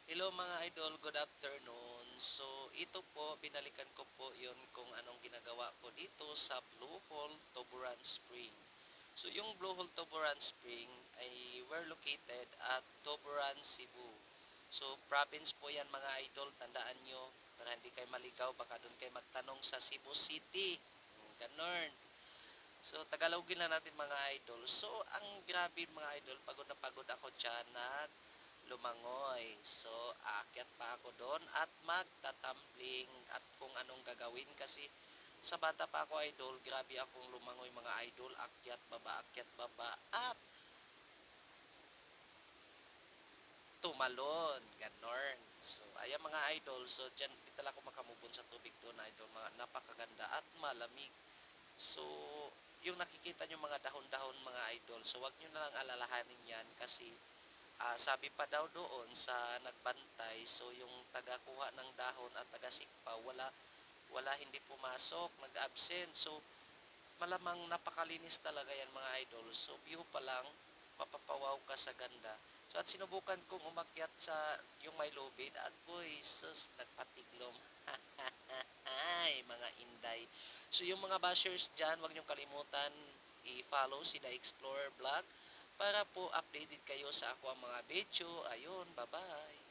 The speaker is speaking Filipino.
Hello mga idol, good afternoon. So ito po, binalikan ko po yon kung anong ginagawa ko dito sa Blue Hole Tuburan Spring. So yung Blue Hole Tuburan Spring ay we're located at Tuburan, Cebu. So province po yan mga idol, tandaan nyo para hindi kayo maligaw, baka doon kayo magtanong sa Cebu City. Ganon. So tagalogin na natin mga idol. So ang grabe mga idol, pagod na pagod ako dyan na lumangoy. So, aakyat pa ako doon at magtatumbling at kung anong gagawin kasi sa bata pa ako idol, grabe akong lumangoy mga idol, akyat baba at tumalon, ganon. So, ayan mga idol, so dyan, di talaga ako makamubon sa tubig doon idol, mga napakaganda at malamig. So, yung nakikita nyo mga dahon-dahon mga idol, so wag nyo na lang alalahanin yan kasi sabi pa daw doon sa nagbantay, so yung tagakuha ng dahon at tagasikpa, wala hindi pumasok, nag-absent. So malamang napakalinis talaga yan mga idol. So view pa lang, mapapawaw ka sa ganda. So at sinubukan kong umakyat sa yung may lubid, agoy, sus, nagpatiglom. Ay, mga inday. So yung mga bashers dyan, wag niyong kalimutan i-follow si The Explorer Vlog para po updated kayo sa ako ang mga video. Ayun, bye-bye.